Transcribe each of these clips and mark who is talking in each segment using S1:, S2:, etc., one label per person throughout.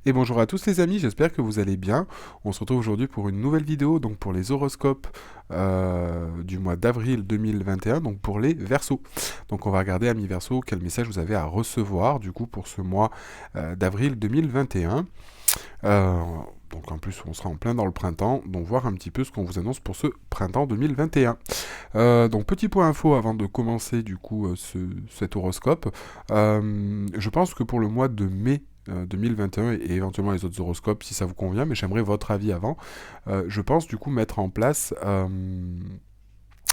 S1: Et bonjour à tous les amis, j'espère que vous allez bien. On se retrouve aujourd'hui pour une nouvelle vidéo, donc pour les horoscopes du mois d'avril 2021, donc pour les Verseaux. Donc on va regarder, amis Verseaux, quel message vous avez à recevoir du coup pour ce mois d'avril 2021. Euh, donc en plus on sera en plein dans le printemps, donc voir un petit peu ce qu'on vous annonce pour ce printemps 2021. Donc petit point info avant de commencer du coup cet horoscope. Je pense que pour le mois de mai 2021 et éventuellement les autres horoscopes si ça vous convient, mais j'aimerais votre avis avant. Je pense du coup mettre en place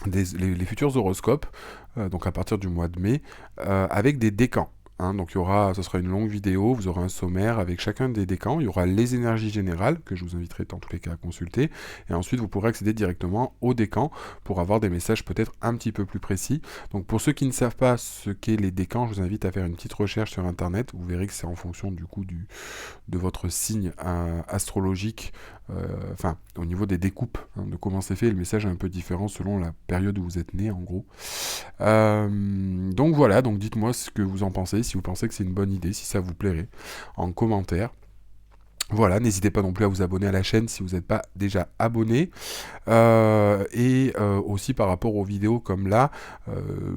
S1: les futurs horoscopes, donc à partir du mois de mai, avec des décans. Hein. Donc ce sera une longue vidéo, vous aurez un sommaire avec chacun des décans, il y aura les énergies générales, que je vous inviterai dans tous les cas à consulter, et ensuite vous pourrez accéder directement aux décans pour avoir des messages peut-être un petit peu plus précis. Donc pour ceux qui ne savent pas ce qu'est les décans, je vous invite à faire une petite recherche sur internet, vous verrez que c'est en fonction du coup de votre signe astrologique, enfin au niveau des découpes, hein, de comment c'est fait, le message est un peu différent selon la période où vous êtes né en gros. Donc voilà, donc dites-moi ce que vous en pensez, si vous pensez que c'est une bonne idée, si ça vous plairait, en commentaire. Voilà, n'hésitez pas non plus à vous abonner à la chaîne si vous n'êtes pas déjà abonné. Aussi par rapport aux vidéos comme là,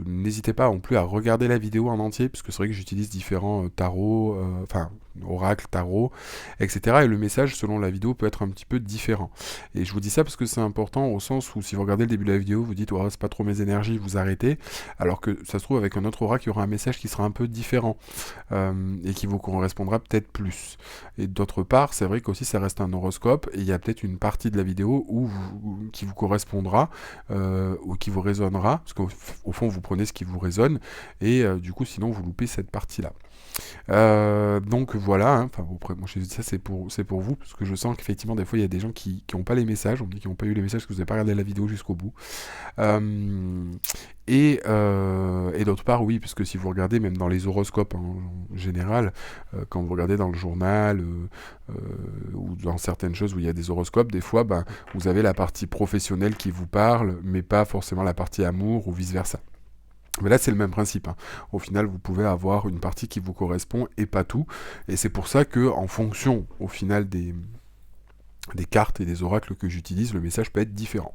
S1: n'hésitez pas non plus à regarder la vidéo en entier, parce que c'est vrai que j'utilise différents tarots, enfin oracle, tarot, etc. Et le message selon la vidéo peut être un petit peu différent. Et je vous dis ça parce que c'est important au sens où si vous regardez le début de la vidéo, vous dites ouais, c'est pas trop mes énergies, vous arrêtez, alors que ça se trouve avec un autre oracle, il y aura un message qui sera un peu différent et qui vous correspondra peut-être plus. Et d'autre part, c'est vrai qu'aussi ça reste un horoscope et il y a peut-être une partie de la vidéo qui vous correspondra ou qui vous résonnera, parce qu'au fond vous prenez ce qui vous résonne et du coup sinon vous loupez cette partie-là. Donc voilà, hein. Enfin, moi je dis ça c'est pour vous, parce que je sens qu'effectivement des fois il y a des gens qui n'ont pas les messages, on me dit qu'ils n'ont pas eu les messages parce que vous n'avez pas regardé la vidéo jusqu'au bout. Euh, et d'autre part, oui, parce que si vous regardez même dans les horoscopes en général, quand vous regardez dans le journal ou dans certaines choses où il y a des horoscopes, des fois, ben, vous avez la partie professionnelle qui vous parle, mais pas forcément la partie amour ou vice-versa. Mais là, c'est le même principe. Hein. Au final, vous pouvez avoir une partie qui vous correspond et pas tout. Et c'est pour ça que, en fonction, au final, des cartes et des oracles que j'utilise, le message peut être différent.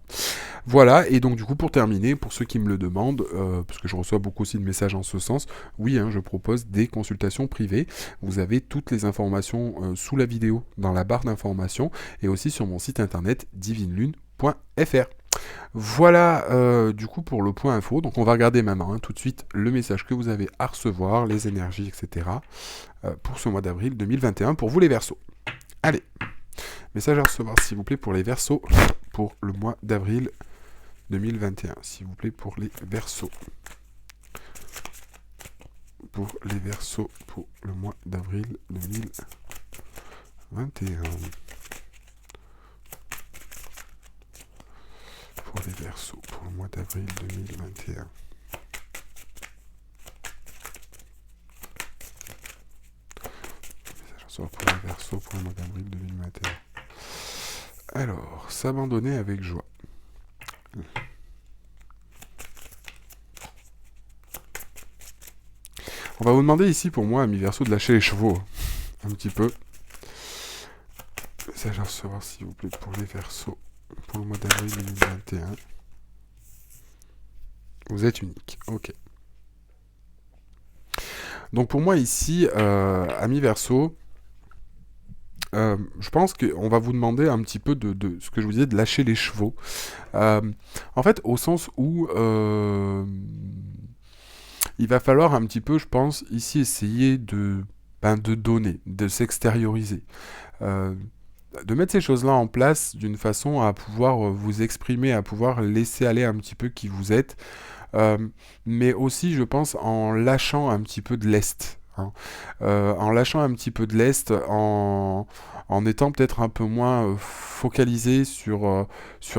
S1: Voilà, et donc du coup pour terminer, pour ceux qui me le demandent, parce que je reçois beaucoup aussi de messages en ce sens, oui, hein, je propose des consultations privées. Vous avez toutes les informations sous la vidéo dans la barre d'informations et aussi sur mon site internet divinelune.fr. Voilà du coup pour le point info. Donc on va regarder maintenant tout de suite le message que vous avez à recevoir, les énergies, etc. Pour ce mois d'avril 2021 pour vous les Verseaux. Allez, message à recevoir s'il vous plaît pour les Verseaux pour le mois d'avril 2021, s'il vous plaît, pour les Verseaux. Pour les Verseaux, pour le mois d'avril 2021. Pour les Verseaux, pour le mois d'avril 2021. Pour les Verseaux, pour le mois d'avril 2021. Alors, s'abandonner avec joie. On va vous demander ici pour moi, ami Verseau, de lâcher les chevaux. Un petit peu. Message à recevoir s'il vous plaît pour les Verseaux. Pour le mois d'avril 2021. Vous êtes unique. Ok. Donc pour moi ici, ami Verseau, je pense qu'on va vous demander un petit peu de ce que je vous disais, de lâcher les chevaux. En fait, au sens où il va falloir un petit peu, je pense, ici essayer de donner, de s'extérioriser. Euh, de mettre ces choses-là en place d'une façon à pouvoir vous exprimer, à pouvoir laisser aller un petit peu qui vous êtes, euh, mais aussi, je pense, en lâchant un petit peu de l'est. Hein. En lâchant un petit peu de l'est, en étant peut-être un peu moins focalisé sur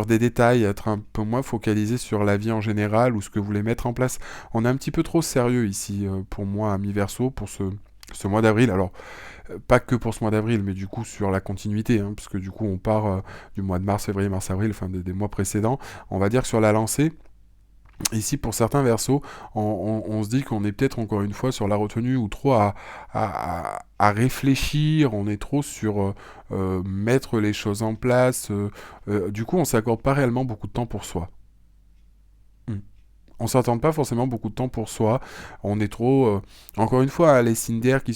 S1: des détails, être un peu moins focalisé sur la vie en général ou ce que vous voulez mettre en place. On est un petit peu trop sérieux ici pour moi, à mi-verso, pour ce mois d'avril. Alors, pas que pour ce mois d'avril, mais du coup sur la continuité, hein, puisque du coup on part du mois de mars, février, mars, avril, enfin des mois précédents. On va dire que sur la lancée, Ici, pour certains versos, on se dit qu'on est peut-être encore une fois sur la retenue ou trop à réfléchir, on est trop sur mettre les choses en place. Du coup, on s'accorde pas réellement beaucoup de temps pour soi. Hmm. On s'attend pas forcément beaucoup de temps pour soi. On est trop, encore une fois, les Cinder qui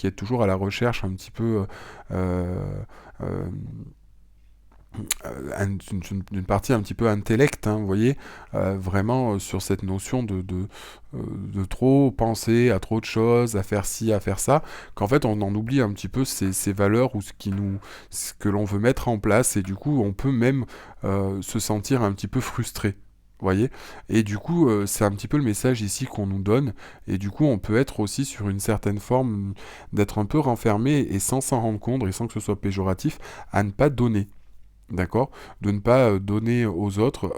S1: est toujours à la recherche un petit peu euh, d'une partie un petit peu intellect, hein, vous voyez, vraiment sur cette notion de trop penser à trop de choses, à faire ci, à faire ça, qu'en fait on en oublie un petit peu ces valeurs ou ce que l'on veut mettre en place, et du coup on peut même se sentir un petit peu frustré. Voyez. Et du coup, c'est un petit peu le message ici qu'on nous donne, et du coup, on peut être aussi sur une certaine forme d'être un peu renfermé et sans s'en rendre compte, et sans que ce soit péjoratif, à ne pas donner. D'accord? De ne pas donner aux autres.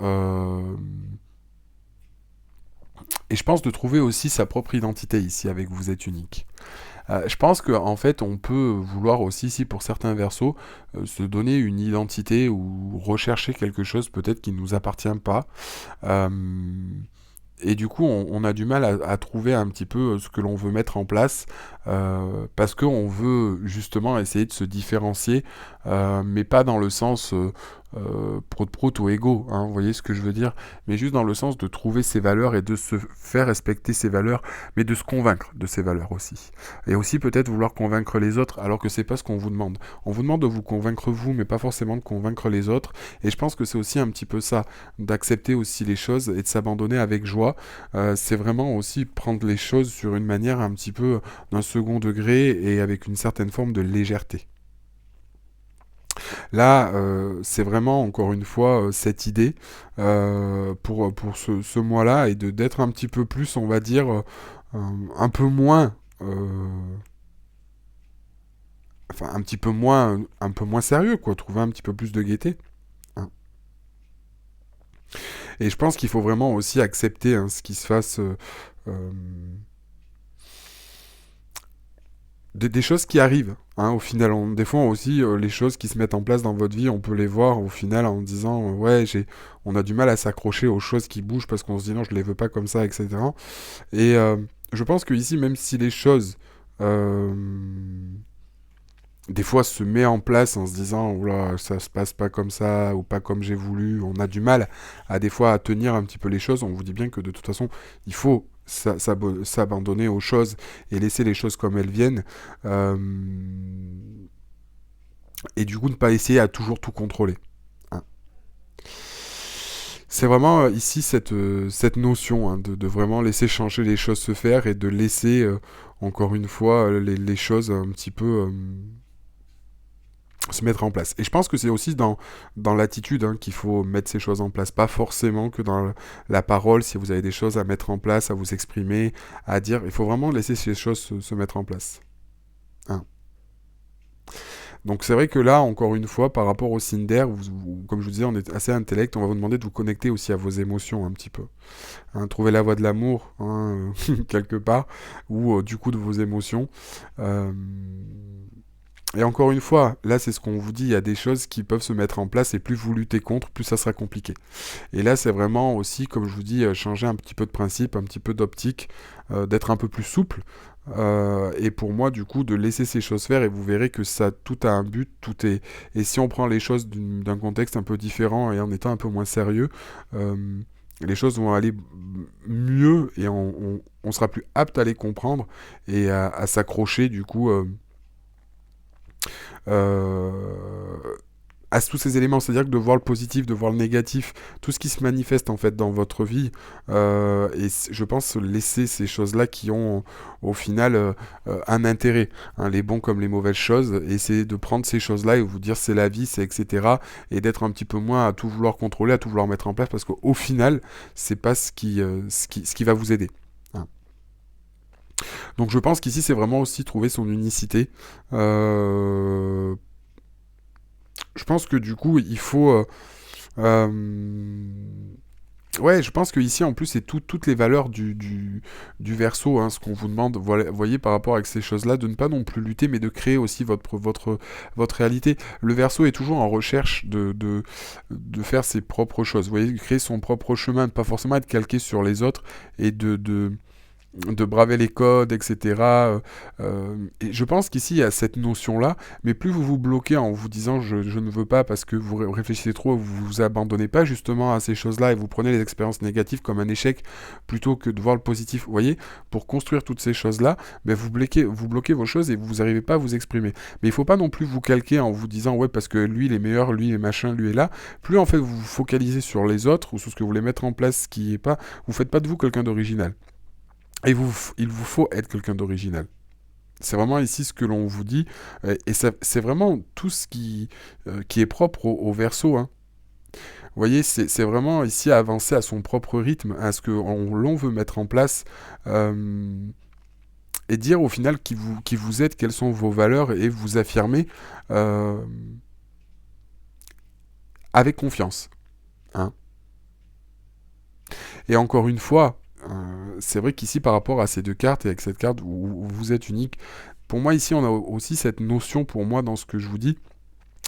S1: Et je pense de trouver aussi sa propre identité ici avec Vous êtes unique. Je pense qu'en fait, on peut vouloir aussi, ici pour certains versos, se donner une identité ou rechercher quelque chose peut-être qui ne nous appartient pas. Euh, et du coup, on a du mal à trouver un petit peu ce que l'on veut mettre en place, parce qu'on veut justement essayer de se différencier, mais pas dans le sens prout-prout ou égo, hein, vous voyez ce que je veux dire, mais juste dans le sens de trouver ses valeurs et de se faire respecter ses valeurs, mais de se convaincre de ses valeurs aussi. Et aussi peut-être vouloir convaincre les autres, alors que c'est pas ce qu'on vous demande. On vous demande de vous convaincre vous, mais pas forcément de convaincre les autres, et je pense que c'est aussi un petit peu ça, d'accepter aussi les choses et de s'abandonner avec joie. C'est vraiment aussi prendre les choses sur une manière un petit peu d'un second degré et avec une certaine forme de légèreté. Là, c'est vraiment encore une fois cette idée pour ce mois-là et d'être un petit peu plus, on va dire, un peu moins, enfin un peu moins sérieux, quoi. Trouver un petit peu plus de gaieté. Hein. Et je pense qu'il faut vraiment aussi accepter hein, ce qui se fasse. Euh, des choses qui arrivent. Hein, au final, des fois aussi, les choses qui se mettent en place dans votre vie, on peut les voir au final en disant ouais, on a du mal à s'accrocher aux choses qui bougent parce qu'on se dit non, je les veux pas comme ça, etc. Et je pense que ici, même si les choses euh, des fois se met en place en se disant oula ça se passe pas comme ça ou pas comme j'ai voulu, on a du mal à des fois à tenir un petit peu les choses, on vous dit bien que de toute façon il faut s'abandonner aux choses et laisser les choses comme elles viennent euh, et du coup ne pas essayer à toujours tout contrôler. Hein. C'est vraiment ici cette notion hein, de vraiment laisser changer les choses se faire et de laisser encore une fois les choses un petit peu se mettre en place. Et je pense que c'est aussi dans l'attitude hein, qu'il faut mettre ces choses en place, pas forcément que dans la parole, si vous avez des choses à mettre en place, à vous exprimer, à dire, il faut vraiment laisser ces choses se mettre en place. Hein. Donc c'est vrai que là, encore une fois, par rapport au Cinder, comme je vous disais, on est assez intellect, on va vous demander de vous connecter aussi à vos émotions un petit peu. Hein, trouver la voie de l'amour, hein, quelque part, ou du coup de vos émotions. Euh, Et encore une fois, là c'est ce qu'on vous dit, il y a des choses qui peuvent se mettre en place et plus vous luttez contre, plus ça sera compliqué. Et là c'est vraiment aussi, comme je vous dis, changer un petit peu de principe, un petit peu d'optique, d'être un peu plus souple. Et pour moi du coup de laisser ces choses faire et vous verrez que ça tout a un but, tout est... Et si on prend les choses d'un contexte un peu différent et en étant un peu moins sérieux, les choses vont aller mieux et on sera plus apte à les comprendre et à s'accrocher du coup euh, à tous ces éléments, c'est-à-dire que de voir le positif, de voir le négatif, tout ce qui se manifeste en fait dans votre vie, et je pense laisser ces choses-là qui ont au final un intérêt, hein, les bons comme les mauvaises choses, et essayer de prendre ces choses-là et vous dire c'est la vie, c'est etc. Et d'être un petit peu moins à tout vouloir contrôler, à tout vouloir mettre en place, parce qu'au final, c'est pas ce qui va vous aider. Hein. Donc je pense qu'ici c'est vraiment aussi trouver son unicité. Je pense que du coup il faut euh, Ouais, je pense que ici en plus c'est toutes les valeurs du Verseau, hein, ce qu'on vous demande, voilà, voyez par rapport avec ces choses-là, de ne pas non plus lutter, mais de créer aussi votre réalité. Le Verseau est toujours en recherche de faire ses propres choses, vous voyez, créer son propre chemin, de pas forcément être calqué sur les autres et de braver les codes, etc. Et je pense qu'ici, il y a cette notion-là, mais plus vous vous bloquez en vous disant je ne veux pas parce que vous réfléchissez trop, vous vous abandonnez pas justement à ces choses-là et vous prenez les expériences négatives comme un échec plutôt que de voir le positif. Vous voyez, pour construire toutes ces choses-là, ben vous bloquez vos choses et vous n'arrivez pas à vous exprimer. Mais il faut pas non plus vous calquer en vous disant ouais parce que lui il est meilleur, lui est machin, lui est là. Plus en fait vous vous focalisez sur les autres ou sur ce que vous voulez mettre en place, ce qui est pas, vous faites pas de vous quelqu'un d'original. Et il vous faut être quelqu'un d'original. C'est vraiment ici ce que l'on vous dit, et c'est vraiment tout ce qui est propre au Verseau, hein. Vous voyez, c'est vraiment ici à avancer à son propre rythme, à ce que l'on veut mettre en place, euh, et dire au final qui vous êtes, quelles sont vos valeurs, et vous affirmer euh, avec confiance, hein. Et encore une fois, c'est vrai qu'ici par rapport à ces deux cartes et avec cette carte où vous êtes unique, pour moi ici on a aussi cette notion pour moi dans ce que je vous dis,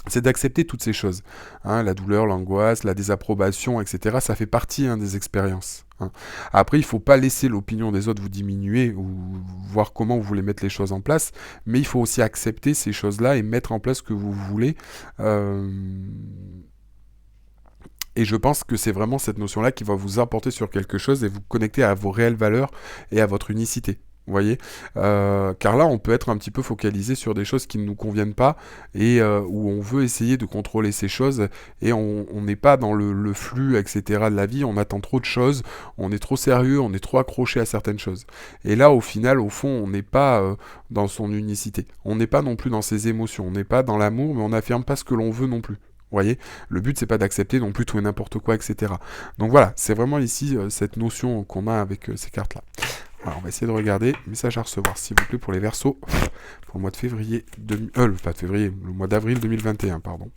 S1: c'est d'accepter toutes ces choses, hein, la douleur, l'angoisse, la désapprobation, etc. Ça fait partie, hein, des expériences, hein. Après, il ne faut pas laisser l'opinion des autres vous diminuer ou voir comment vous voulez mettre les choses en place, mais il faut aussi accepter ces choses-là et mettre en place ce que vous voulez. Euh, et je pense que c'est vraiment cette notion-là qui va vous apporter sur quelque chose et vous connecter à vos réelles valeurs et à votre unicité. Vous voyez, car là, on peut être un petit peu focalisé sur des choses qui ne nous conviennent pas et où on veut essayer de contrôler ces choses et on n'est pas dans le flux, etc. de la vie. On attend trop de choses, on est trop sérieux, on est trop accroché à certaines choses. Et là, au final, au fond, on n'est pas dans son unicité. On n'est pas non plus dans ses émotions. On n'est pas dans l'amour, mais on n'affirme pas ce que l'on veut non plus. Vous voyez, le but c'est pas d'accepter non plus tout et n'importe quoi, etc. Donc voilà, c'est vraiment ici cette notion qu'on a avec ces cartes-là. Alors, on va essayer de regarder. Message à recevoir, s'il vous plaît, pour les Verseaux. Pour le mois de février... pas de février, le mois d'avril 2021, pardon.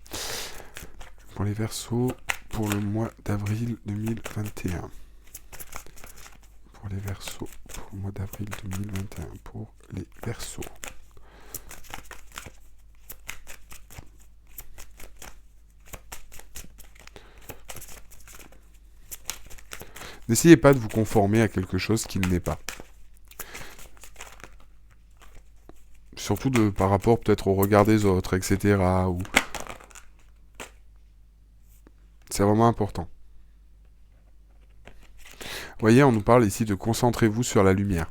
S1: Pour les Verseaux, pour le mois d'avril 2021. Pour les Verseaux, pour le mois d'avril 2021. Pour les Verseaux. N'essayez pas de vous conformer à quelque chose qui ne l'est pas. Surtout par rapport peut-être au regard des autres, etc. C'est vraiment important. Vous voyez, on nous parle ici de concentrez-vous sur la lumière.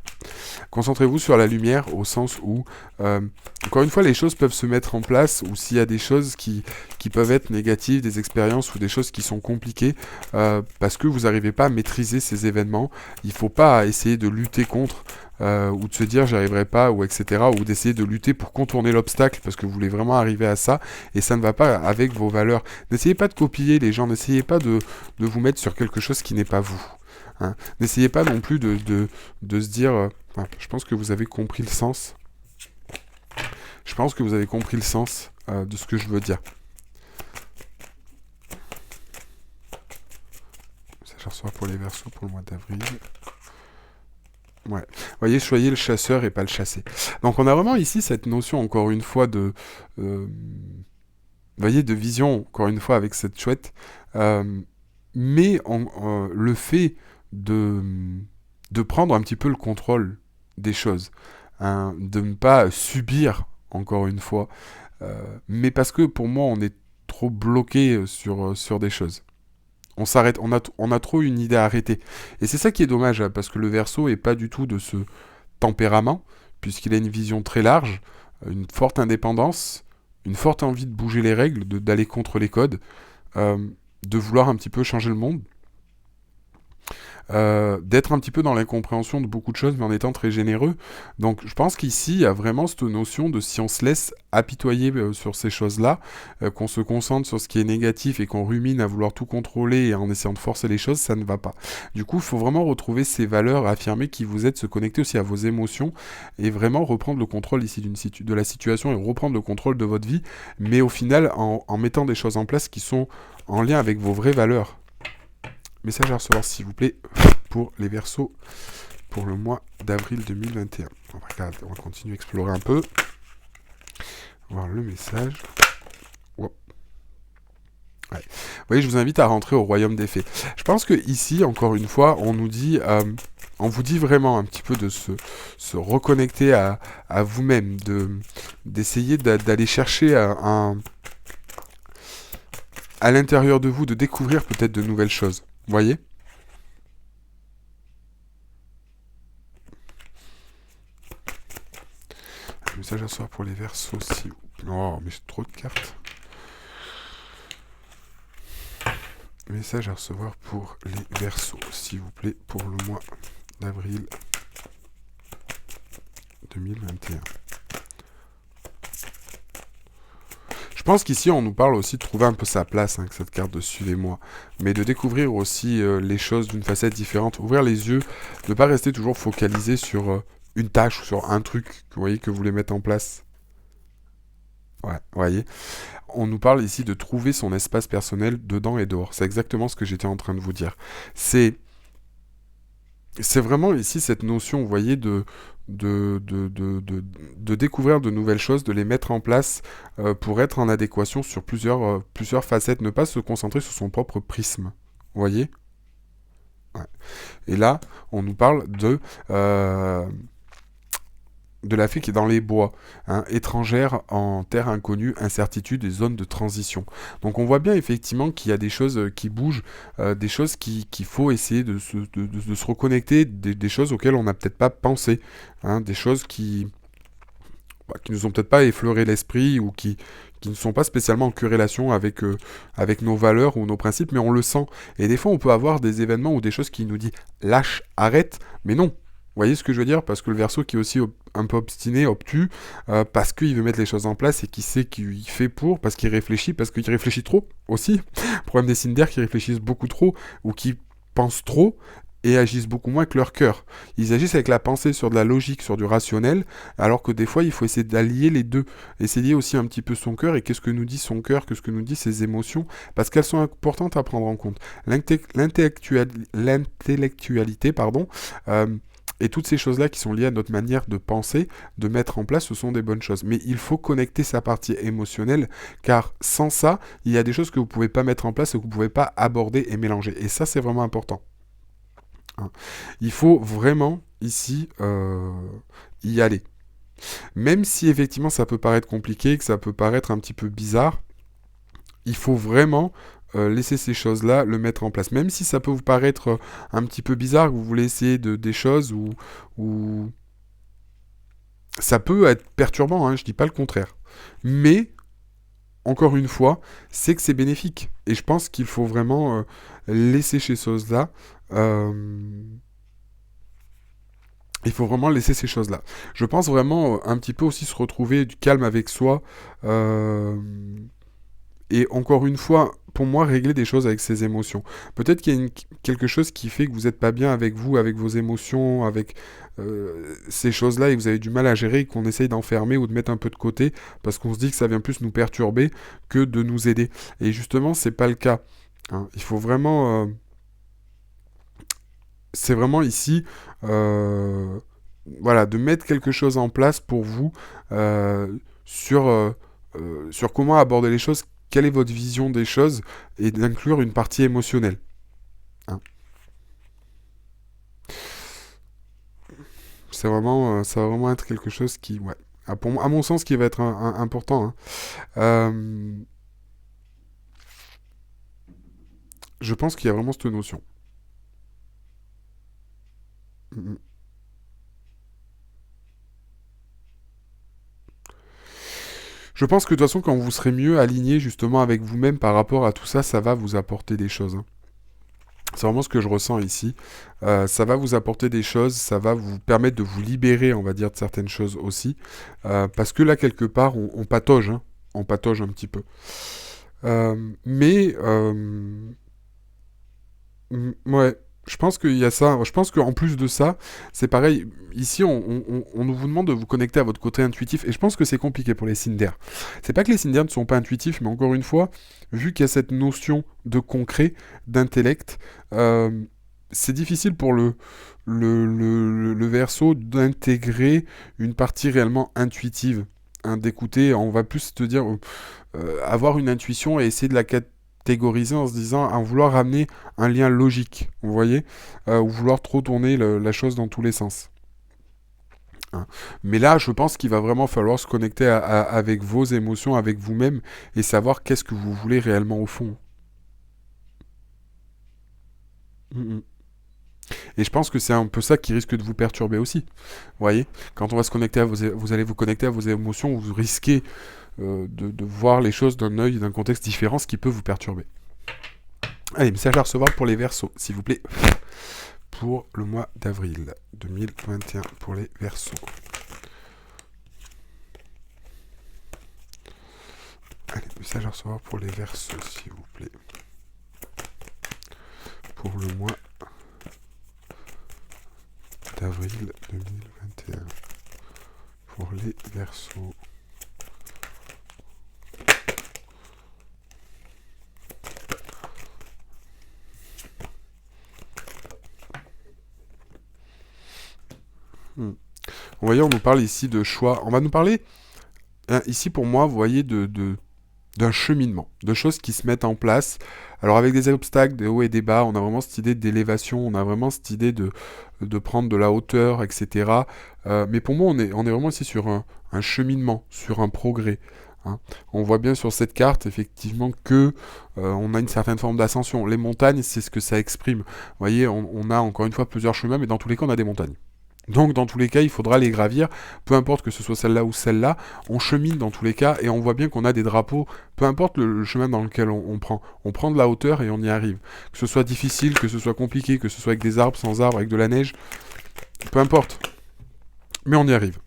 S1: Concentrez-vous sur la lumière au sens où, encore une fois, les choses peuvent se mettre en place, ou s'il y a des choses qui peuvent être négatives, des expériences ou des choses qui sont compliquées, parce que vous n'arrivez pas à maîtriser ces événements, il ne faut pas essayer de lutter contre, ou de se dire j'y arriverai pas, ou etc., ou d'essayer de lutter pour contourner l'obstacle, parce que vous voulez vraiment arriver à ça, et ça ne va pas avec vos valeurs. N'essayez pas de copier les gens, n'essayez pas de vous mettre sur quelque chose qui n'est pas vous. Hein. N'essayez pas non plus de se dire... je pense que vous avez compris le sens. Je pense que vous avez compris le sens de ce que je veux dire. Ça, je reçois pour les Verseaux pour le mois d'avril. Ouais. Vous voyez, soyez le chasseur et pas le chassé. Donc on a vraiment ici cette notion, encore une fois, vous voyez, de vision, encore une fois, avec cette chouette. Mais le fait de prendre un petit peu le contrôle des choses, hein, de ne pas subir, encore une fois, mais parce que pour moi on est trop bloqué sur des choses. On s'arrête, on a trop une idée arrêtée. Et c'est ça qui est dommage, hein, parce que le Verseau est pas du tout de ce tempérament, puisqu'il a une vision très large, une forte indépendance, une forte envie de bouger les règles, d'aller contre les codes, de vouloir un petit peu changer le monde. D'être un petit peu dans l'incompréhension de beaucoup de choses, mais en étant très généreux. Donc je pense qu'ici, il y a vraiment cette notion de si on se laisse apitoyer sur ces choses-là, qu'on se concentre sur ce qui est négatif et qu'on rumine à vouloir tout contrôler et en essayant de forcer les choses, ça ne va pas. Du coup, il faut vraiment retrouver ces valeurs, affirmer qui vous êtes, se connecter aussi à vos émotions et vraiment reprendre le contrôle ici de la situation et reprendre le contrôle de votre vie, mais au final en mettant des choses en place qui sont en lien avec vos vraies valeurs. Message à recevoir, s'il vous plaît, pour les Verseaux pour le mois d'avril 2021. On va continuer à explorer un peu. Voir le message. Wow. Ouais. Vous voyez, je vous invite à rentrer au royaume des fées. Je pense que ici, encore une fois, on nous dit, on vous dit vraiment un petit peu de se reconnecter à vous-même, d'essayer d'aller chercher à l'intérieur de vous, de découvrir peut-être de nouvelles choses. Vous voyez? Message à soir pour les Verseaux aussi. Oh, mais j'ai trop de cartes. Message à recevoir pour les Verseaux, s'il vous plaît, pour le mois d'avril 2021. Je pense qu'ici, on nous parle aussi de trouver un peu sa place, avec cette carte de Suivez-moi, mais de découvrir aussi les choses d'une facette différente, ouvrir les yeux, ne pas rester toujours focalisé sur une tâche ou sur un truc que vous voyez que vous voulez mettre en place. Ouais, vous voyez. On nous parle ici de trouver son espace personnel dedans et dehors. C'est exactement ce que j'étais en train de vous dire. C'est vraiment ici cette notion, vous voyez, de découvrir de nouvelles choses, de les mettre en place pour être en adéquation sur plusieurs facettes, ne pas se concentrer sur son propre prisme. Vous voyez? Ouais. Et là, on nous parle de la fée qui est dans les bois, hein, étrangère en terre inconnue, incertitude et zone de transition. Donc on voit bien effectivement qu'il y a des choses qui bougent, des choses qu'il faut essayer de se reconnecter, des choses auxquelles on n'a peut-être pas pensé, hein, des choses qui nous ont peut-être pas effleuré l'esprit ou qui ne sont pas spécialement en corrélation avec nos valeurs ou nos principes, mais on le sent. Et des fois on peut avoir des événements ou des choses qui nous disent lâche, arrête, mais non. Vous voyez ce que je veux dire? Parce que le Verseau qui est aussi un peu obstiné, obtus, parce qu'il veut mettre les choses en place et qu'il sait qu'il fait parce qu'il réfléchit trop aussi. Problème des signes d'air qui réfléchissent beaucoup trop ou qui pensent trop et agissent beaucoup moins que leur cœur. Ils agissent avec la pensée sur de la logique, sur du rationnel, alors que des fois il faut essayer d'allier les deux. Essayer aussi un petit peu son cœur et qu'est-ce que nous dit son cœur, qu'est-ce que nous dit ses émotions, parce qu'elles sont importantes à prendre en compte. L'intellectualité, pardon, et toutes ces choses-là qui sont liées à notre manière de penser, de mettre en place, ce sont des bonnes choses. Mais il faut connecter sa partie émotionnelle, car sans ça, il y a des choses que vous ne pouvez pas mettre en place et que vous ne pouvez pas aborder et mélanger. Et ça, c'est vraiment important. Hein. Il faut vraiment, ici, y aller. Même si, effectivement, ça peut paraître compliqué, que ça peut paraître un petit peu bizarre, il faut vraiment laisser ces choses-là, le mettre en place. Même si ça peut vous paraître un petit peu bizarre, que vous voulez essayer des choses ou ça peut être perturbant, hein, je dis pas le contraire. Mais, encore une fois, c'est que c'est bénéfique. Et je pense qu'il faut vraiment laisser ces choses-là. Il faut vraiment laisser ces choses-là. Je pense vraiment un petit peu aussi se retrouver du calme avec soi. Et encore une fois, pour moi, régler des choses avec ses émotions. Peut-être qu'il y a quelque chose qui fait que vous n'êtes pas bien avec vous, avec vos émotions, avec ces choses-là, et que vous avez du mal à gérer, et qu'on essaye d'enfermer ou de mettre un peu de côté, parce qu'on se dit que ça vient plus nous perturber que de nous aider. Et justement, c'est pas le cas. Hein. Il faut vraiment... c'est vraiment ici... voilà, de mettre quelque chose en place pour vous sur comment aborder les choses, quelle est votre vision des choses, et d'inclure une partie émotionnelle. Hein. Ça va vraiment être quelque chose qui, ouais, à mon sens, qui va être important. Hein. Je pense qu'il y a vraiment cette notion. Mm. Je pense que de toute façon, quand vous serez mieux aligné justement avec vous-même par rapport à tout ça, ça va vous apporter des choses. Hein. C'est vraiment ce que je ressens ici. Ça va vous apporter des choses, ça va vous permettre de vous libérer, on va dire, de certaines choses aussi. Parce que là, quelque part, on patauge. Hein. On patauge un petit peu. Mais, ouais. Je pense qu'il y a ça. Je pense qu'en plus de ça, c'est pareil. Ici, on vous demande de vous connecter à votre côté intuitif. Et je pense que c'est compliqué pour les signes d'air. C'est pas que les signes d'air ne sont pas intuitifs, mais encore une fois, vu qu'il y a cette notion de concret, d'intellect, c'est difficile pour le Verseau d'intégrer une partie réellement intuitive. Hein, d'écouter, on va plus te dire avoir une intuition et essayer de la catégoriser en se disant, en vouloir ramener un lien logique, vous voyez, ou vouloir trop tourner la chose dans tous les sens. Hein. Mais là, je pense qu'il va vraiment falloir se connecter avec vos émotions, avec vous-même, et savoir qu'est-ce que vous voulez réellement au fond. Mm, mm. Et je pense que c'est un peu ça qui risque de vous perturber aussi. Vous voyez, quand on va se connecter vous allez vous connecter à vos émotions, vous risquez de voir les choses d'un œil, d'un contexte différent, ce qui peut vous perturber. Allez, message à recevoir pour les Verseaux, s'il vous plaît, pour le mois d'avril 2021 pour les Verseaux. Allez, message à recevoir pour les Verseaux, s'il vous plaît, pour le mois d'avril 2021 pour les Verseaux. Vous voyez, on nous parle ici de choix. On va nous parler, ici pour moi, vous voyez, d'un cheminement, de choses qui se mettent en place. Alors avec des obstacles, des hauts et des bas, on a vraiment cette idée d'élévation, on a vraiment cette idée de prendre de la hauteur, etc. Mais pour moi, on est vraiment ici sur un cheminement, sur un progrès. Hein. On voit bien sur cette carte, effectivement, que on a une certaine forme d'ascension. Les montagnes, c'est ce que ça exprime. Vous voyez, on a encore une fois plusieurs chemins, mais dans tous les cas, on a des montagnes. Donc dans tous les cas, il faudra les gravir, peu importe que ce soit celle-là ou celle-là, on chemine dans tous les cas et on voit bien qu'on a des drapeaux, peu importe le chemin dans lequel on prend de la hauteur et on y arrive. Que ce soit difficile, que ce soit compliqué, que ce soit avec des arbres, sans arbres, avec de la neige, peu importe. Mais on y arrive.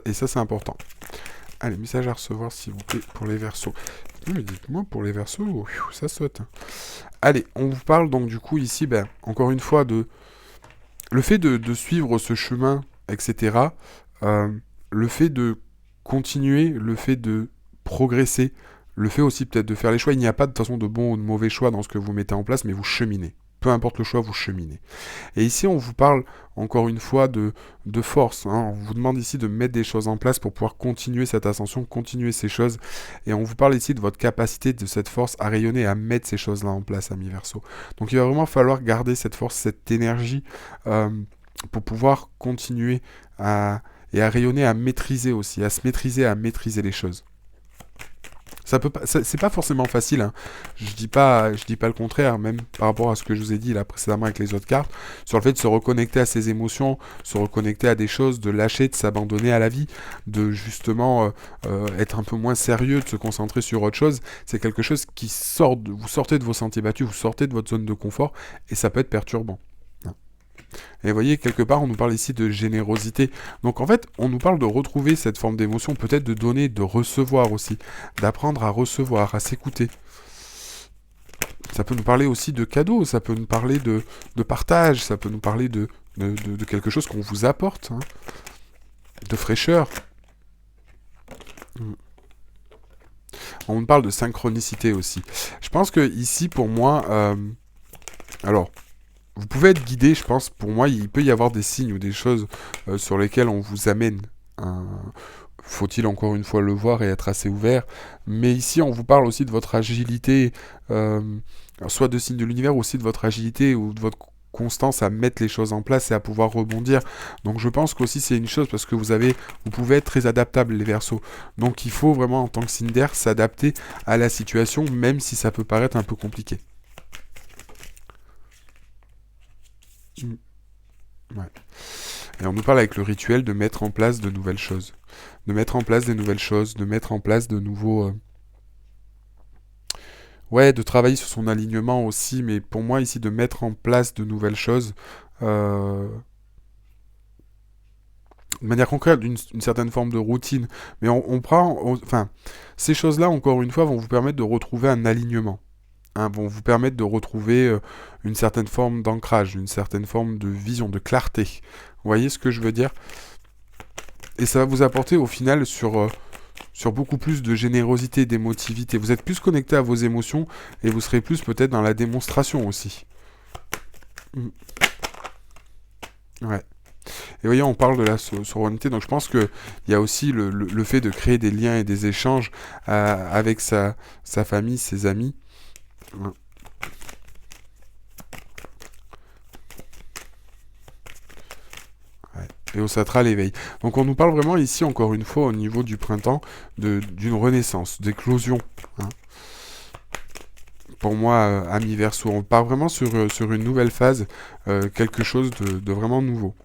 S1: Et ça c'est important. Allez, message à recevoir s'il vous plaît pour les Verseaux. Mais dites-moi pour les Verseaux, ça saute. Allez, on vous parle donc du coup ici, encore une fois de... Le fait de suivre ce chemin, etc., le fait de continuer, le fait de progresser, le fait aussi peut-être de faire les choix, il n'y a pas de toute façon de bon ou de mauvais choix dans ce que vous mettez en place, mais vous cheminez. Peu importe le choix, vous cheminez. Et ici, on vous parle encore une fois de force. Hein. On vous demande ici de mettre des choses en place pour pouvoir continuer cette ascension, continuer ces choses. Et on vous parle ici de votre capacité, de cette force à rayonner, à mettre ces choses-là en place, amis Verseau. Donc il va vraiment falloir garder cette force, cette énergie pour pouvoir continuer et à rayonner, à maîtriser aussi, à se maîtriser, à maîtriser les choses. C'est pas forcément facile, hein. Je dis pas le contraire, même par rapport à ce que je vous ai dit là précédemment avec les autres cartes, sur le fait de se reconnecter à ses émotions, se reconnecter à des choses, de lâcher, de s'abandonner à la vie, de justement être un peu moins sérieux, de se concentrer sur autre chose. C'est quelque chose qui vous sortez de vos sentiers battus, vous sortez de votre zone de confort, et ça peut être perturbant. Et vous voyez, quelque part, on nous parle ici de générosité. Donc en fait, on nous parle de retrouver cette forme d'émotion, peut-être de donner, de recevoir aussi, d'apprendre à recevoir, à s'écouter. Ça peut nous parler aussi de cadeaux, ça peut nous parler de partage, ça peut nous parler de quelque chose qu'on vous apporte, hein, de fraîcheur. On nous parle de synchronicité aussi. Je pense que ici, pour moi, alors... Vous pouvez être guidé, je pense. Pour moi, il peut y avoir des signes ou des choses sur lesquelles on vous amène. Faut-il encore une fois le voir et être assez ouvert. Mais ici, on vous parle aussi de votre agilité, soit de signes de l'univers, aussi de votre agilité ou de votre constance à mettre les choses en place et à pouvoir rebondir. Donc je pense qu'aussi c'est une chose parce que vous pouvez être très adaptable les Verseaux. Donc il faut vraiment en tant que signe d'air s'adapter à la situation, même si ça peut paraître un peu compliqué. Ouais. Et on nous parle avec le rituel de mettre en place de nouvelles choses. De mettre en place des nouvelles choses, de mettre en place de nouveaux... Ouais, de travailler sur son alignement aussi, mais pour moi ici, de mettre en place de nouvelles choses, de manière concrète, une certaine forme de routine. Mais enfin, ces choses-là, encore une fois, vont vous permettre de retrouver un alignement. hein, vont vous permettre de retrouver une certaine forme d'ancrage, une certaine forme de vision, de clarté. Vous voyez ce que je veux dire? Et ça va vous apporter au final sur beaucoup plus de générosité, d'émotivité. Vous êtes plus connecté à vos émotions et vous serez plus peut-être dans la démonstration aussi. Mm. Ouais. Et voyez, on parle de la souveraineté, donc je pense qu'il y a aussi le fait de créer des liens et des échanges avec sa famille, ses amis. Ouais. Et au satra l'éveil. Donc on nous parle vraiment ici, encore une fois, au niveau du printemps, d'une renaissance, d'éclosion. Hein. Pour moi, ami Verseau, on part vraiment sur une nouvelle phase, quelque chose de vraiment nouveau.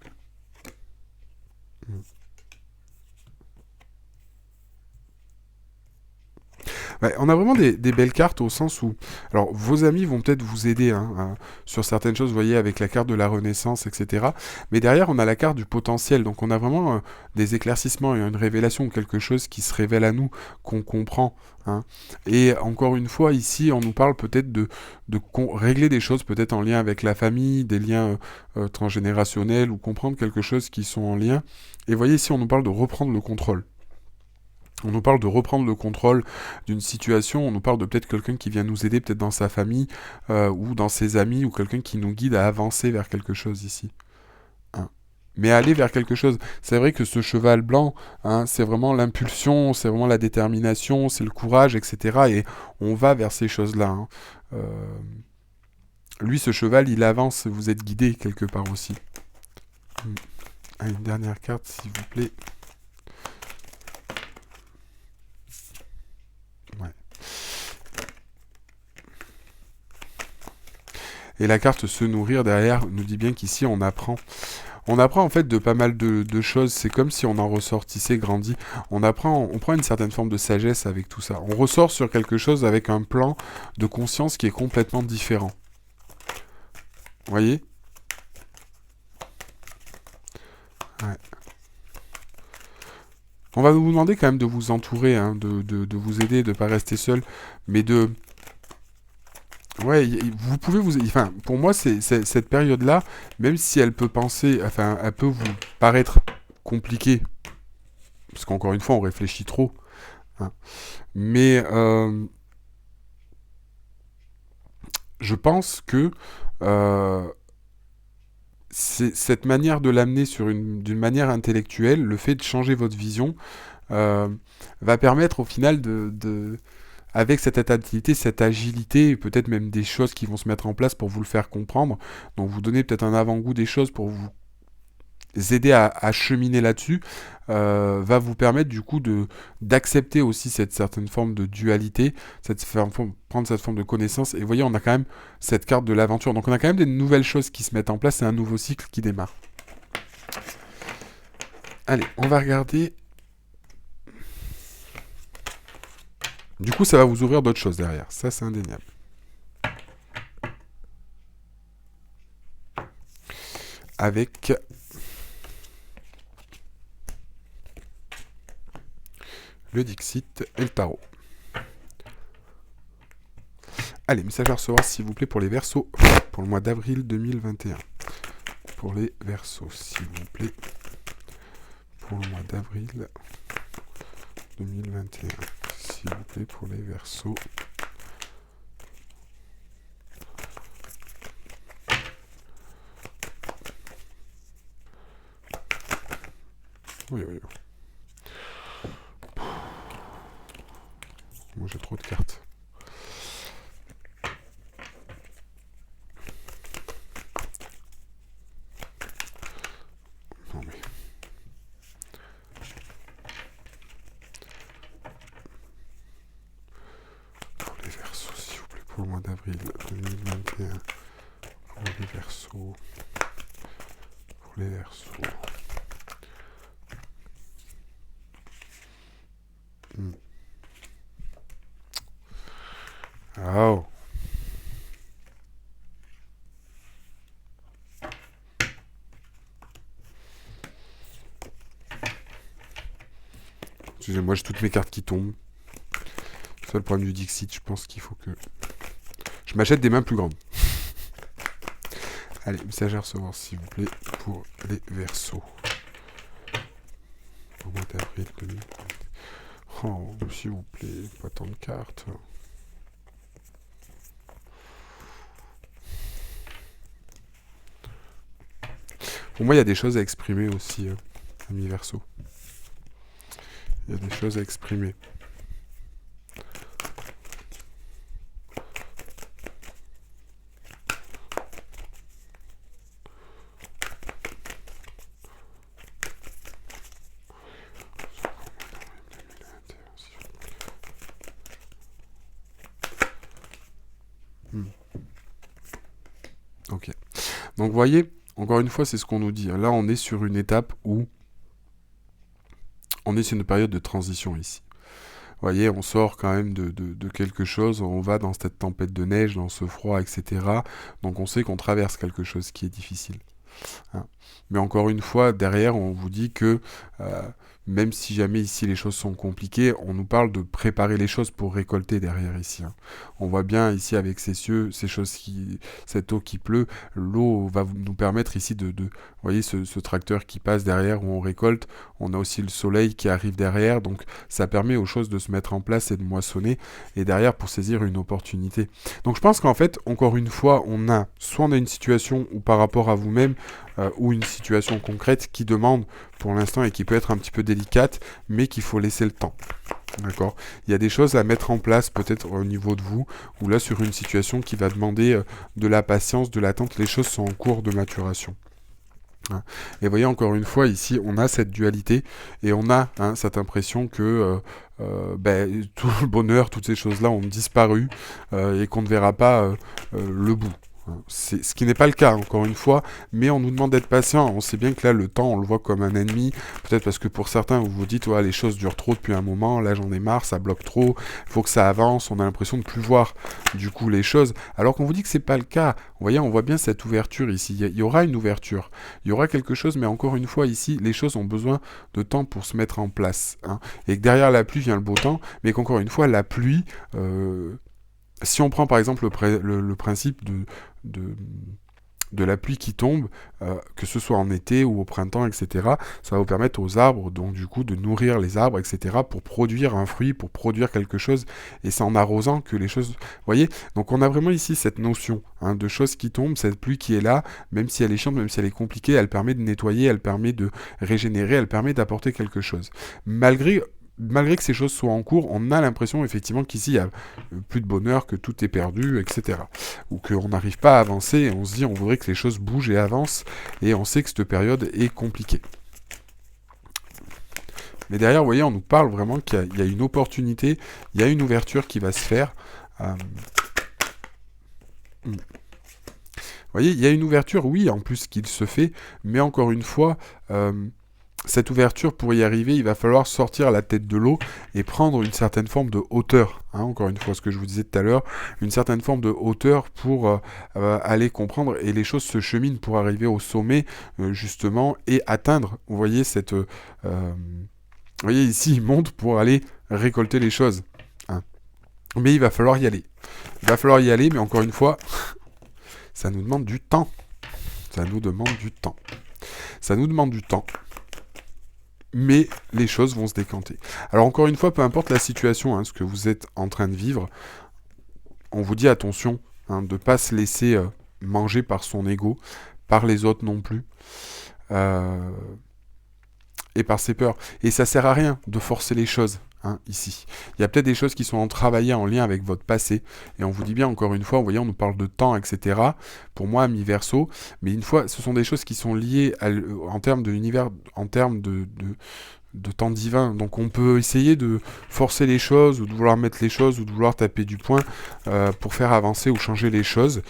S1: Ouais, on a vraiment des belles cartes au sens où, alors vos amis vont peut-être vous aider hein, sur certaines choses, vous voyez, avec la carte de la Renaissance, etc. Mais derrière, on a la carte du potentiel, donc on a vraiment des éclaircissements et une révélation, quelque chose qui se révèle à nous, qu'on comprend. Hein. Et encore une fois, ici, on nous parle peut-être de régler des choses, peut-être en lien avec la famille, des liens transgénérationnels, ou comprendre quelque chose qui sont en lien. Et vous voyez, ici, on nous parle de reprendre le contrôle. On nous parle de reprendre le contrôle d'une situation, on nous parle de peut-être quelqu'un qui vient nous aider, peut-être dans sa famille, ou dans ses amis, ou quelqu'un qui nous guide à avancer vers quelque chose ici. Hein. Mais aller vers quelque chose. C'est vrai que ce cheval blanc, hein, c'est vraiment l'impulsion, c'est vraiment la détermination, c'est le courage, etc. Et on va vers ces choses-là. Hein. Lui, ce cheval, il avance, vous êtes guidé quelque part aussi. Une dernière carte, s'il vous plaît. Ouais. Et la carte se nourrir derrière nous dit bien qu'ici on apprend. On apprend en fait de pas mal de choses. C'est comme si on en ressortissait grandi. On apprend, on prend une certaine forme de sagesse avec tout ça. On ressort sur quelque chose avec un plan de conscience qui est complètement différent. Vous voyez? Ouais. On va vous demander quand même de vous entourer, hein, de vous aider, de ne pas rester seul, mais de... Ouais, vous pouvez vous... Enfin, pour moi, cette période-là, même si elle peut penser... Enfin, elle peut vous paraître compliquée, parce qu'encore une fois, on réfléchit trop. Hein. Mais je pense que cette manière de l'amener d'une manière intellectuelle, le fait de changer votre vision, va permettre au final avec cette adaptabilité, cette agilité, peut-être même des choses qui vont se mettre en place pour vous le faire comprendre, donc vous donner peut-être un avant-goût des choses pour vous aider à cheminer là-dessus, va vous permettre du coup d'accepter aussi cette certaine forme de dualité, prendre cette forme de connaissance. Et vous voyez, on a quand même cette carte de l'aventure. Donc on a quand même des nouvelles choses qui se mettent en place, c'est un nouveau cycle qui démarre. Allez, on va regarder. Du coup, ça va vous ouvrir d'autres choses derrière. Ça, c'est indéniable. Avec le Dixit et le tarot. Allez, message à recevoir s'il vous plaît pour les Verseaux pour le mois d'avril 2021. Pour les Verseaux, s'il vous plaît, pour le mois d'avril 2021. S'il vous plaît, pour les Verseaux. Oui. Moi j'ai trop de cartes. Non mais... Pour les Verseaux, s'il vous plaît, pour le mois d'avril 2021. Pour les Verseaux. Pour les Verseaux. Oh. Excusez-moi, j'ai toutes mes cartes qui tombent. C'est ça le problème du Dixit, je pense qu'il faut que... Je m'achète des mains plus grandes. Allez, message à recevoir, s'il vous plaît, pour les Verseaux. Au mois d'avril 2020. Oh, s'il vous plaît, pas tant de cartes. Pour moi, il y a des choses à exprimer aussi, amis Verseaux. Il y a des choses à exprimer. Ok. Donc, vous voyez, encore une fois, c'est ce qu'on nous dit. Là, on est sur une étape où on est sur une période de transition ici. Vous voyez, on sort quand même de quelque chose, on va dans cette tempête de neige, dans ce froid, etc. Donc on sait qu'on traverse quelque chose qui est difficile. Hein. Mais encore une fois, derrière, on vous dit que même si jamais ici les choses sont compliquées, on nous parle de préparer les choses pour récolter derrière ici. Hein. On voit bien ici avec ces cieux, cette eau qui pleut, l'eau va nous permettre ici vous voyez ce tracteur qui passe derrière où on récolte, on a aussi le soleil qui arrive derrière, donc ça permet aux choses de se mettre en place et de moissonner, et derrière pour saisir une opportunité. Donc je pense qu'en fait, encore une fois, soit on a une situation où par rapport à vous-même, ou une situation concrète qui demande pour l'instant et qui peut être un petit peu délicate, mais qu'il faut laisser le temps. D'accord ? Il y a des choses à mettre en place peut-être au niveau de vous, ou là sur une situation qui va demander de la patience, de l'attente, les choses sont en cours de maturation. Et vous voyez encore une fois ici on a cette dualité et on a cette impression que tout le bonheur, toutes ces choses là ont disparu et qu'on ne verra pas le bout. C'est ce qui n'est pas le cas, encore une fois, mais on nous demande d'être patient. On sait bien que là, le temps, on le voit comme un ennemi. Peut-être parce que pour certains, vous vous dites, ouais, les choses durent trop depuis un moment, là j'en ai marre, ça bloque trop, il faut que ça avance, on a l'impression de plus voir du coup les choses. Alors qu'on vous dit que c'est pas le cas. Vous voyez, on voit bien cette ouverture ici. Il y aura une ouverture, il y aura quelque chose, mais encore une fois, ici, les choses ont besoin de temps pour se mettre en place. Et que derrière la pluie vient le beau temps, mais qu'encore une fois, la pluie... si on prend par exemple le principe de la pluie qui tombe, que ce soit en été ou au printemps, etc., ça va vous permettre aux arbres, donc du coup, de nourrir les arbres, etc., pour produire un fruit, pour produire quelque chose, et c'est en arrosant que les choses... Vous voyez ? Donc on a vraiment ici cette notion de choses qui tombent, cette pluie qui est là, même si elle est chiante, même si elle est compliquée, elle permet de nettoyer, elle permet de régénérer, elle permet d'apporter quelque chose. Malgré que ces choses soient en cours, on a l'impression effectivement qu'ici il y a plus de bonheur, que tout est perdu, etc. Ou qu'on n'arrive pas à avancer et on se dit on voudrait que les choses bougent et avancent et on sait que cette période est compliquée. Mais derrière, vous voyez, on nous parle vraiment qu'il y a une opportunité, il y a une ouverture qui va se faire. Vous voyez, il y a une ouverture, oui, en plus qu'il se fait, mais encore une fois... cette ouverture, pour y arriver, il va falloir sortir la tête de l'eau et prendre une certaine forme de hauteur. Encore une fois, ce que je vous disais tout à l'heure, une certaine forme de hauteur pour aller comprendre et les choses se cheminent pour arriver au sommet, justement, et atteindre, vous voyez, vous voyez, ici, il monte pour aller récolter les choses. Mais il va falloir y aller. Il va falloir y aller, mais encore une fois, ça nous demande du temps. Ça nous demande du temps. Ça nous demande du temps. Mais les choses vont se décanter. Alors encore une fois, peu importe la situation, ce que vous êtes en train de vivre, on vous dit attention de ne pas se laisser manger par son ego, par les autres non plus, et par ses peurs. Et ça sert à rien de forcer les choses. Ici. Il y a peut-être des choses qui sont travaillées en lien avec votre passé, et on vous dit bien encore une fois, vous voyez, on nous parle de temps, etc. Pour moi, ami Verseau, mais une fois, ce sont des choses qui sont liées en termes de l'univers, en termes de temps divin. Donc on peut essayer de forcer les choses, ou de vouloir mettre les choses, ou de vouloir taper du poing pour faire avancer ou changer les choses.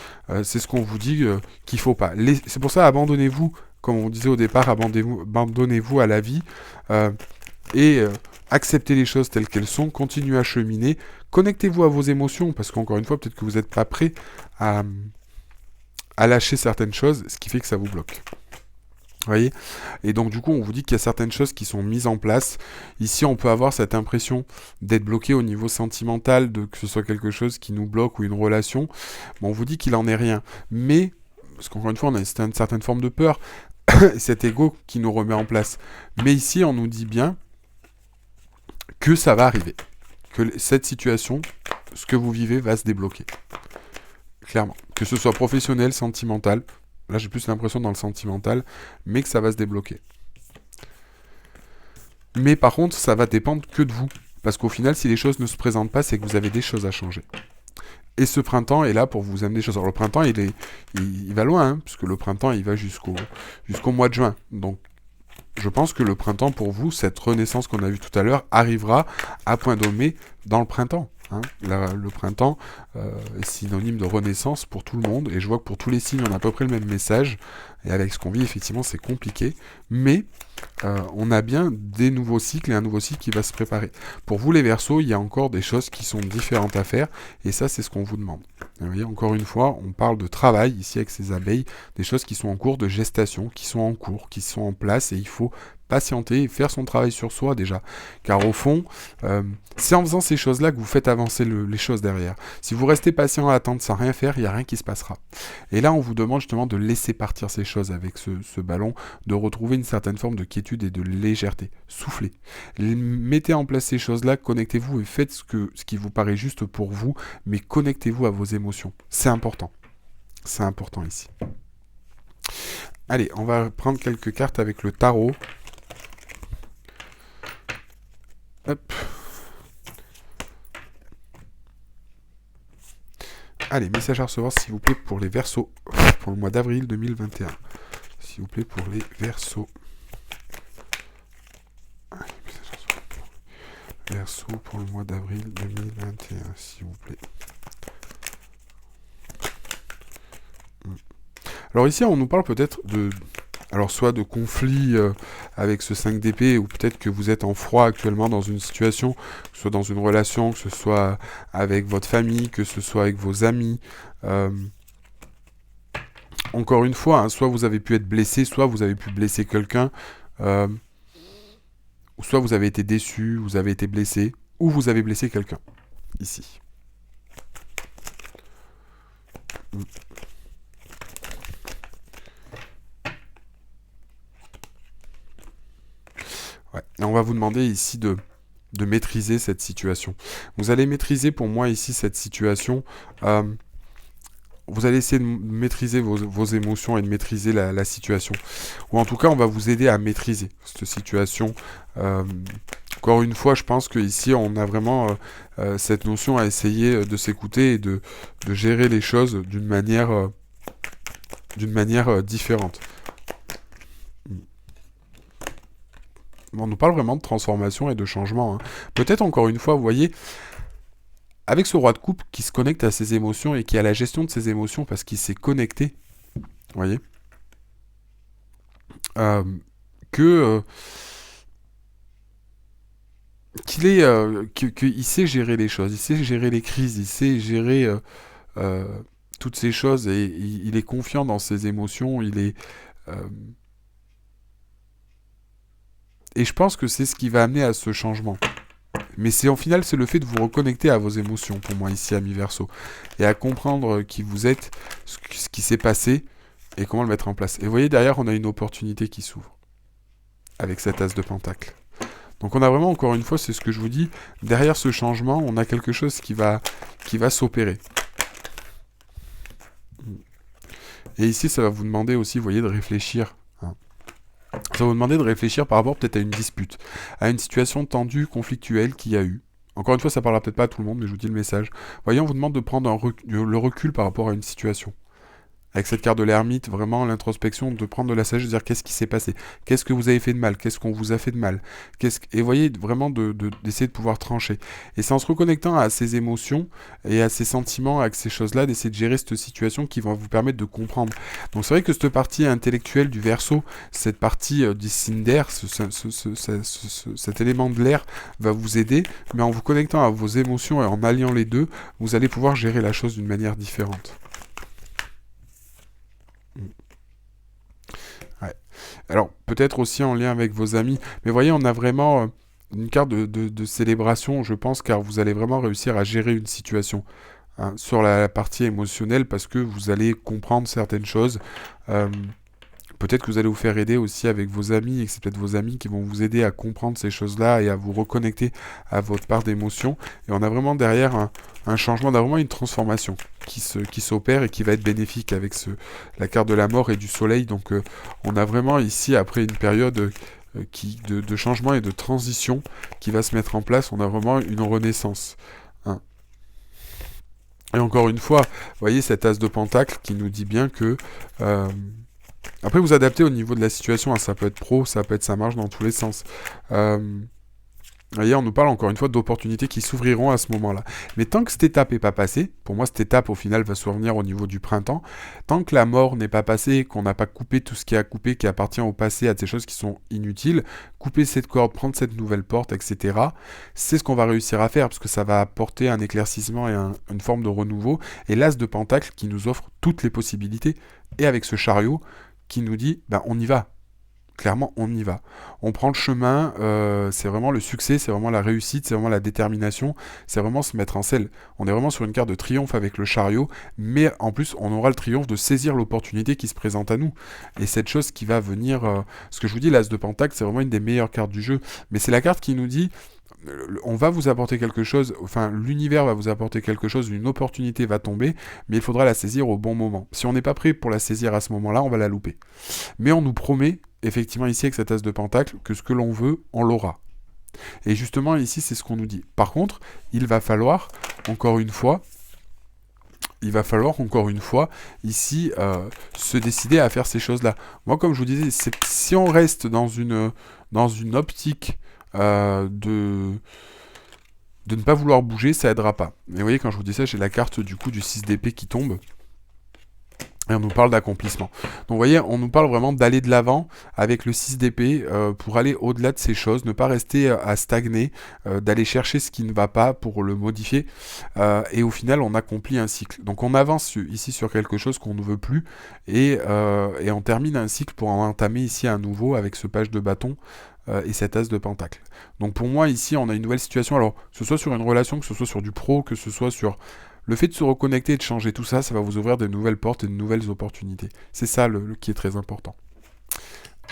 S1: C'est ce qu'on vous dit qu'il faut pas. C'est pour ça, abandonnez-vous, comme on disait au départ, abandonnez-vous à la vie, et acceptez les choses telles qu'elles sont, continuez à cheminer, connectez-vous à vos émotions, parce qu'encore une fois, peut-être que vous n'êtes pas prêt à lâcher certaines choses, ce qui fait que ça vous bloque. Vous voyez? Et donc du coup, on vous dit qu'il y a certaines choses qui sont mises en place. Ici, on peut avoir cette impression d'être bloqué au niveau sentimental, de que ce soit quelque chose qui nous bloque ou une relation. Bon, on vous dit qu'il en est rien. Mais, parce qu'encore une fois, on a une certaine forme de peur, cet ego qui nous remet en place. Mais ici, on nous dit bien que ça va arriver. Que cette situation, ce que vous vivez, va se débloquer. Clairement. Que ce soit professionnel, sentimental. Là, j'ai plus l'impression dans le sentimental, mais que ça va se débloquer. Mais par contre, ça va dépendre que de vous. Parce qu'au final, si les choses ne se présentent pas, c'est que vous avez des choses à changer. Et ce printemps est là pour vous amener des choses. Alors le printemps, il va loin, hein, puisque le printemps, il va jusqu'au mois de juin. Donc, je pense que le printemps, pour vous, cette renaissance qu'on a vue tout à l'heure, arrivera à point nommé dans le printemps. Hein. Le printemps est synonyme de renaissance pour tout le monde, et je vois que pour tous les signes, on a à peu près le même message, et avec ce qu'on vit, effectivement, c'est compliqué, mais on a bien des nouveaux cycles, et un nouveau cycle qui va se préparer. Pour vous, les Verseaux, il y a encore des choses qui sont différentes à faire, et ça, c'est ce qu'on vous demande. Vous voyez, encore une fois, on parle de travail, ici, avec ces abeilles, des choses qui sont en cours de gestation, qui sont en cours, qui sont en place, et il faut patienter et faire son travail sur soi déjà. Car au fond, c'est en faisant ces choses-là que vous faites avancer les choses derrière. Si vous restez patient à attendre sans rien faire, il n'y a rien qui se passera. Et là, on vous demande justement de laisser partir ces choses avec ce ballon, de retrouver une certaine forme de quiétude et de légèreté. Soufflez. Mettez en place ces choses-là, connectez-vous et faites ce qui vous paraît juste pour vous, mais connectez-vous à vos émotions. C'est important. C'est important ici. Allez, on va prendre quelques cartes avec le tarot. Hop. Allez, message à recevoir, s'il vous plaît, pour les Verseaux, pour le mois d'avril 2021. S'il vous plaît, pour les Verseaux. Allez, message à recevoir pour les Verseaux pour le mois d'avril 2021, s'il vous plaît. Alors ici, on nous parle peut-être de... Alors soit de conflit avec ce 5 d'épée, ou peut-être que vous êtes en froid actuellement dans une situation, que ce soit dans une relation, que ce soit avec votre famille, que ce soit avec vos amis. Encore une fois, hein, soit vous avez pu être blessé, soit vous avez pu blesser quelqu'un, ou soit vous avez été déçu, vous avez été blessé, ou vous avez blessé quelqu'un, ici. Ouais. Et on va vous demander ici de maîtriser cette situation. Vous allez maîtriser pour moi ici cette situation. Vous allez essayer de maîtriser vos émotions et de maîtriser la situation. Ou en tout cas, on va vous aider à maîtriser cette situation. Encore une fois, je pense qu'ici, on a vraiment cette notion à essayer de s'écouter et de gérer les choses d'une manière différente. On nous parle vraiment de transformation et de changement. Hein. Peut-être encore une fois, vous voyez, avec ce roi de coupe qui se connecte à ses émotions et qui a la gestion de ses émotions parce qu'il s'est connecté, vous voyez, qu'il sait gérer les choses, il sait gérer les crises, il sait gérer toutes ces choses et il est confiant dans ses émotions, il est... et je pense que c'est ce qui va amener à ce changement. Mais c'est en final, c'est le fait de vous reconnecter à vos émotions, pour moi, ici, ami Verseau. Et à comprendre qui vous êtes, ce qui s'est passé, et comment le mettre en place. Et vous voyez, derrière, on a une opportunité qui s'ouvre. Avec cet as de pentacle. Donc on a vraiment, encore une fois, c'est ce que je vous dis, derrière ce changement, on a quelque chose qui va s'opérer. Et ici, ça va vous demander aussi, vous voyez, de réfléchir. Ça va vous demander de réfléchir par rapport peut-être à une dispute, à une situation tendue, conflictuelle qu'il y a eu. Encore une fois, ça parlera peut-être pas à tout le monde, mais je vous dis le message. Voyez, on vous demande de prendre le recul par rapport à une situation. Avec cette carte de l'ermite, vraiment l'introspection, de prendre de la sagesse, de dire qu'est-ce qui s'est passé, qu'est-ce que vous avez fait de mal, qu'est-ce qu'on vous a fait de mal, et voyez, vraiment d'essayer de pouvoir trancher. Et c'est en se reconnectant à ces émotions et à ces sentiments, à ces choses-là, d'essayer de gérer cette situation qui va vous permettre de comprendre. Donc c'est vrai que cette partie intellectuelle du Verseau, cette partie du signe d'air, cet élément de l'air va vous aider, mais en vous connectant à vos émotions et en alliant les deux, vous allez pouvoir gérer la chose d'une manière différente. Ouais. Alors, peut-être aussi en lien avec vos amis, mais voyez, on a vraiment une carte de célébration, je pense, car vous allez vraiment réussir à gérer une situation, hein, sur la partie émotionnelle, parce que vous allez comprendre certaines choses. Euh, Peut-être que vous allez vous faire aider aussi avec vos amis, et que c'est peut-être vos amis qui vont vous aider à comprendre ces choses-là et à vous reconnecter à votre part d'émotion. Et on a vraiment derrière un changement, on a vraiment une transformation qui s'opère et qui va être bénéfique avec la carte de la mort et du soleil. Donc on a vraiment ici, après une période de changement et de transition qui va se mettre en place, on a vraiment une renaissance, hein. Et encore une fois, vous voyez cet as de pentacle qui nous dit bien que... après, vous adaptez au niveau de la situation, hein. Ça peut être pro, ça peut être ça marche dans tous les sens. Vous voyez, on nous parle encore une fois d'opportunités qui s'ouvriront à ce moment-là. Mais tant que cette étape n'est pas passée, pour moi cette étape au final va survenir au niveau du printemps, tant que la mort n'est pas passée, qu'on n'a pas coupé tout ce qui a coupé, qui appartient au passé, à des choses qui sont inutiles, couper cette corde, prendre cette nouvelle porte, etc., c'est ce qu'on va réussir à faire, parce que ça va apporter un éclaircissement et une forme de renouveau. Et l'as de pentacle qui nous offre toutes les possibilités, et avec ce chariot qui nous dit, ben on y va. Clairement, on y va. On prend le chemin, c'est vraiment le succès, c'est vraiment la réussite, c'est vraiment la détermination, c'est vraiment se mettre en selle. On est vraiment sur une carte de triomphe avec le chariot, mais en plus, on aura le triomphe de saisir l'opportunité qui se présente à nous. Et cette chose qui va venir... ce que je vous dis, l'as de pentacle, c'est vraiment une des meilleures cartes du jeu, mais c'est la carte qui nous dit... On va vous apporter quelque chose, enfin l'univers va vous apporter quelque chose, une opportunité va tomber, mais il faudra la saisir au bon moment. Si on n'est pas prêt pour la saisir à ce moment-là, on va la louper. Mais on nous promet, effectivement ici avec cette as de pentacle, que ce que l'on veut, on l'aura. Et justement ici c'est ce qu'on nous dit. Par contre, il va falloir, encore une fois, ici, se décider à faire ces choses-là. Moi, comme je vous disais, si on reste dans une optique de ne pas vouloir bouger, ça aidera pas. Mais vous voyez, quand je vous dis ça, j'ai la carte du coup du 6 d'épée qui tombe. Et on nous parle d'accomplissement. Donc vous voyez, on nous parle vraiment d'aller de l'avant avec le 6 d'épée pour aller au-delà de ces choses, ne pas rester à stagner, d'aller chercher ce qui ne va pas pour le modifier. Et au final, on accomplit un cycle. Donc on avance ici sur quelque chose qu'on ne veut plus et on termine un cycle pour en entamer ici un nouveau avec ce page de bâton et cet as de pentacle. Donc pour moi, ici, on a une nouvelle situation. Alors, que ce soit sur une relation, que ce soit sur du pro, que ce soit sur... Le fait de se reconnecter et de changer tout ça, ça va vous ouvrir de nouvelles portes et de nouvelles opportunités. C'est ça qui est très important.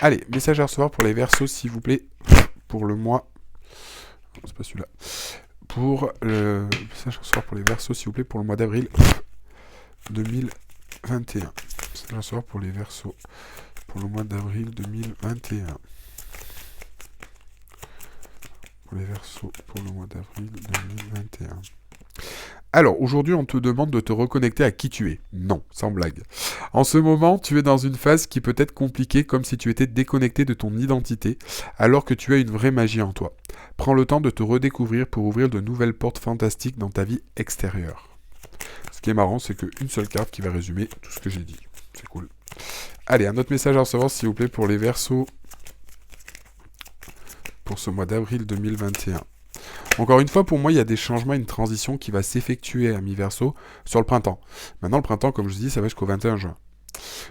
S1: Allez, message à recevoir pour les Verseaux, s'il vous plaît, pour le mois... Non, c'est pas celui-là. Pour le message à recevoir pour les Verseaux, s'il vous plaît, pour le mois d'avril 2021. Message à recevoir pour les Verseaux, pour le mois d'avril 2021. Pour les Verseaux, pour le mois d'avril 2021. Alors, aujourd'hui, on te demande de te reconnecter à qui tu es. Non, sans blague. En ce moment, tu es dans une phase qui peut être compliquée, comme si tu étais déconnecté de ton identité, alors que tu as une vraie magie en toi. Prends le temps de te redécouvrir pour ouvrir de nouvelles portes fantastiques dans ta vie extérieure. Ce qui est marrant, c'est qu'une seule carte qui va résumer tout ce que j'ai dit. C'est cool. Allez, un autre message à recevoir, s'il vous plaît, pour les Verseaux, pour ce mois d'avril 2021. Encore une fois, pour moi, il y a des changements, une transition qui va s'effectuer à mi-verso sur le printemps. Maintenant, le printemps, comme je dis, ça va jusqu'au 21 juin.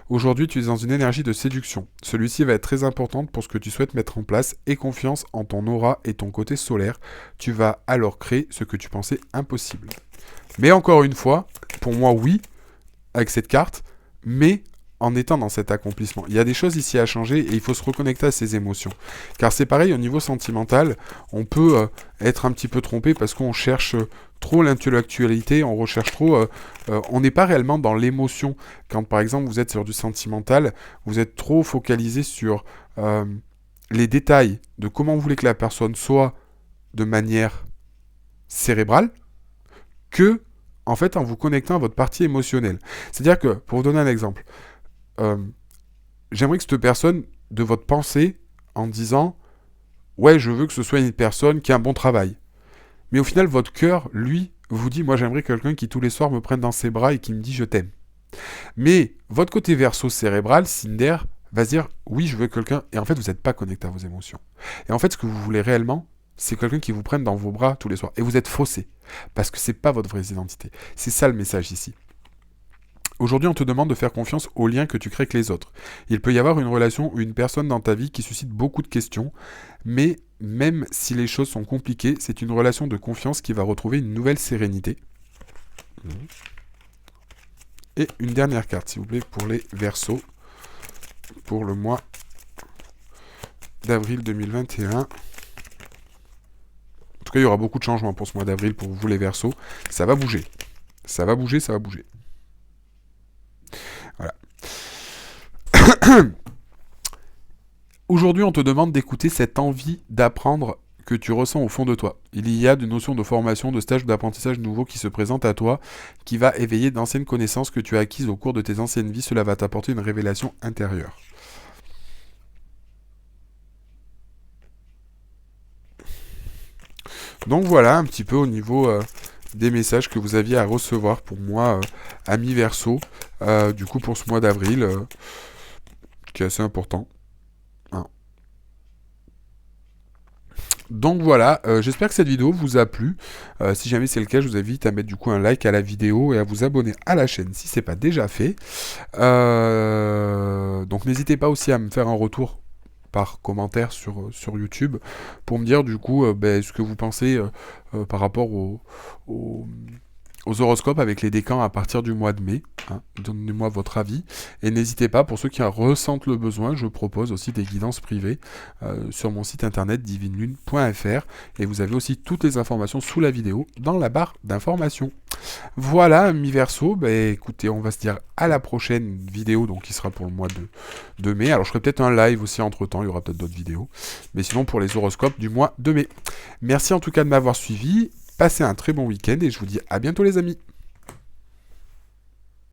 S1: Aujourd'hui, tu es dans une énergie de séduction. Celui-ci va être très important pour ce que tu souhaites mettre en place. Aie confiance en ton aura et ton côté solaire. Tu vas alors créer ce que tu pensais impossible. Mais encore une fois, pour moi, oui, avec cette carte, mais en étant dans cet accomplissement. Il y a des choses ici à changer et il faut se reconnecter à ses émotions. Car c'est pareil, au niveau sentimental, on peut être un petit peu trompé parce qu'on cherche trop l'intellectualité, on recherche trop... on n'est pas réellement dans l'émotion. Quand par exemple vous êtes sur du sentimental, vous êtes trop focalisé sur les détails de comment vous voulez que la personne soit de manière cérébrale, que en fait en vous connectant à votre partie émotionnelle. C'est-à-dire que, pour vous donner un exemple, j'aimerais que cette personne, de votre pensée, en disant « Ouais, je veux que ce soit une personne qui a un bon travail ». Mais au final, votre cœur, lui, vous dit « Moi, j'aimerais quelqu'un qui, tous les soirs, me prenne dans ses bras et qui me dit « Je t'aime ». Mais votre côté verso cérébral, Cinder, va se dire « Oui, je veux quelqu'un ». Et en fait, vous n'êtes pas connecté à vos émotions. Et en fait, ce que vous voulez réellement, c'est quelqu'un qui vous prenne dans vos bras tous les soirs. Et vous êtes faussé. Parce que c'est pas votre vraie identité. C'est ça le message ici. Aujourd'hui, on te demande de faire confiance aux liens que tu crées avec les autres. Il peut y avoir une relation ou une personne dans ta vie qui suscite beaucoup de questions, mais même si les choses sont compliquées, c'est une relation de confiance qui va retrouver une nouvelle sérénité. Et une dernière carte, s'il vous plaît, pour les Verseaux, pour le mois d'avril 2021. En tout cas, il y aura beaucoup de changements pour ce mois d'avril pour vous les Verseaux. Ça va bouger. Ça va bouger, ça va bouger. Voilà. Aujourd'hui, on te demande d'écouter cette envie d'apprendre que tu ressens au fond de toi. Il y a des notions de formation, de stage, d'apprentissage nouveau qui se présentent à toi, qui va éveiller d'anciennes connaissances que tu as acquises au cours de tes anciennes vies. Cela va t'apporter une révélation intérieure. Donc voilà un petit peu au niveau des messages que vous aviez à recevoir pour moi, ami Verseau, du coup pour ce mois d'avril, qui est assez important. Hein. Donc voilà, j'espère que cette vidéo vous a plu. Si jamais c'est le cas, je vous invite à mettre du coup un like à la vidéo et à vous abonner à la chaîne si c'est pas déjà fait. Donc n'hésitez pas aussi à me faire un retour par commentaire sur YouTube pour me dire du coup ce que vous pensez par rapport aux horoscopes avec les décans à partir du mois de mai. Hein. Donnez-moi votre avis. Et n'hésitez pas, pour ceux qui en ressentent le besoin, je propose aussi des guidances privées sur mon site internet divinelune.fr. Et vous avez aussi toutes les informations sous la vidéo dans la barre d'informations. Voilà, mi Verseau, écoutez, on va se dire à la prochaine vidéo, donc qui sera pour le mois de mai. Alors je ferai peut-être un live aussi entre temps, il y aura peut-être d'autres vidéos. Mais sinon pour les horoscopes du mois de mai. Merci en tout cas de m'avoir suivi, passez un très bon week-end et je vous dis à bientôt les amis.